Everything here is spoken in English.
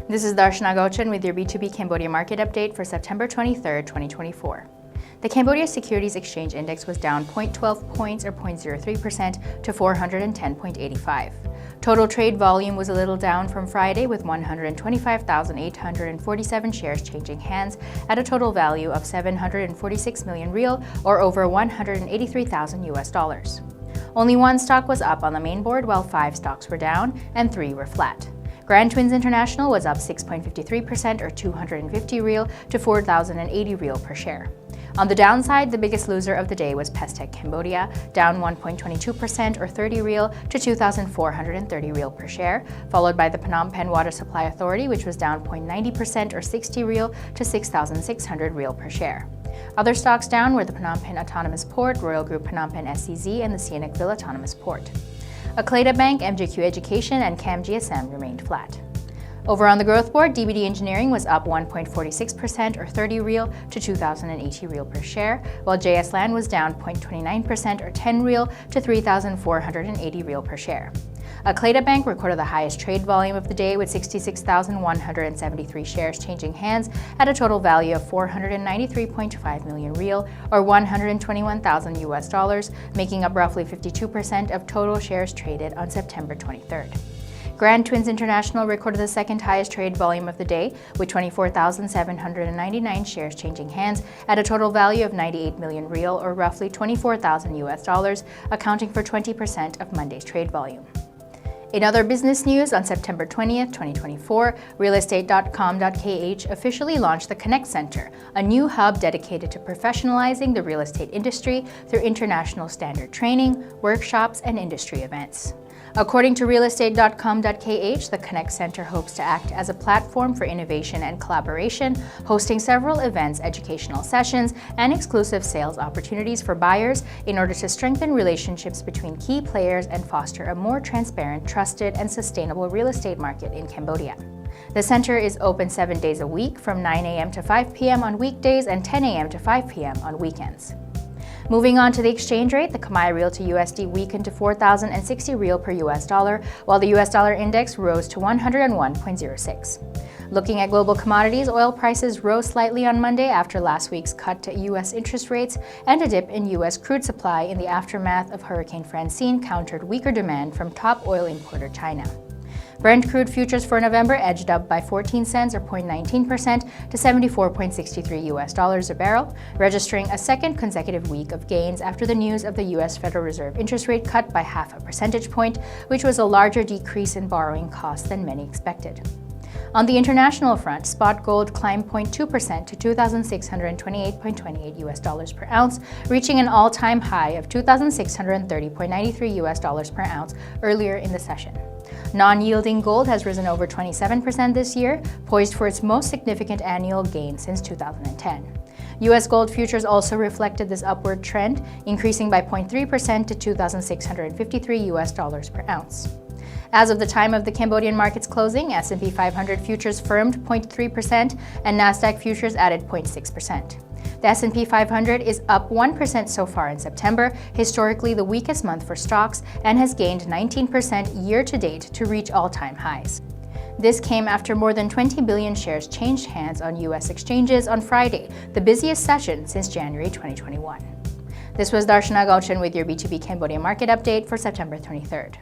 This is Darshana Gauchan with your B2B Cambodia Market update for September 23, 2024. The Cambodia Securities Exchange Index was down 0.12 points or 0.03% to 410.85. Total trade volume was a little down from Friday, with 125,847 shares changing hands at a total value of 746 million real, or over $183,000. Only one stock was up on the main board, while 5 stocks were down and 3 were flat. Grand Twins International was up 6.53% or 250 real to 4,080 real per share. On the downside, the biggest loser of the day was Pestec Cambodia, down 1.22% or 30 real to 2,430 real per share, followed by the Phnom Penh Water Supply Authority, which was down 0.90% or 60 real to 6,600 real per share. Other stocks down were the Phnom Penh Autonomous Port, Royal Group Phnom Penh SCZ, and the Sihanoukville Autonomous Port. Akleda Bank, MJQ Education, and CAM GSM remained flat. Over on the growth board, DBD Engineering was up 1.46% or 30 real to 2,080 real per share, while JS Land was down 0.29% or 10 real to 3,480 real per share. Akleda Bank recorded the highest trade volume of the day, with 66,173 shares changing hands at a total value of 493.5 million real, or $121,000, making up roughly 52% of total shares traded on September 23rd. Grand Twins International recorded the second highest trade volume of the day, with 24,799 shares changing hands at a total value of 98 million real, or roughly $24,000, accounting for 20% of Monday's trade volume. In other business news, on September 20th, 2024, realestate.com.kh officially launched the Connect Center, a new hub dedicated to professionalizing the real estate industry through international standard training, workshops, and industry events. According to realestate.com.kh, the Connect Center hopes to act as a platform for innovation and collaboration, hosting several events, educational sessions, and exclusive sales opportunities for buyers in order to strengthen relationships between key players and foster a more transparent, trusted, and sustainable real estate market in Cambodia. The center is open 7 days a week, from 9 a.m. to 5 p.m. on weekdays and 10 a.m. to 5 p.m. on weekends. Moving on to the exchange rate, the Khmer Real to USD weakened to 4,060 real per US dollar, while the US dollar index rose to 101.06. Looking at global commodities, oil prices rose slightly on Monday after last week's cut to US interest rates, and a dip in US crude supply in the aftermath of Hurricane Francine countered weaker demand from top oil importer China. Brent crude futures for November edged up by 14 cents or 0.19% to $74.63 a barrel, registering a second consecutive week of gains after the news of the U.S. Federal Reserve interest rate cut by 0.5 percentage point, which was a larger decrease in borrowing costs than many expected. On the international front, spot gold climbed 0.2% to $2,628.28 per ounce, reaching an all-time high of $2,630.93 per ounce earlier in the session. Non-yielding gold has risen over 27% this year, poised for its most significant annual gain since 2010. U.S. gold futures also reflected this upward trend, increasing by 0.3% to $2,653 per ounce. As of the time of the Cambodian market's closing, S&P 500 futures firmed 0.3% and Nasdaq futures added 0.6%. The S&P 500 is up 1% so far in September, historically the weakest month for stocks, and has gained 19% year-to-date to reach all-time highs. This came after more than 20 billion shares changed hands on U.S. exchanges on Friday, the busiest session since January 2021. This was Darshana Gauchan with your B2B Cambodia Market update for September 23rd.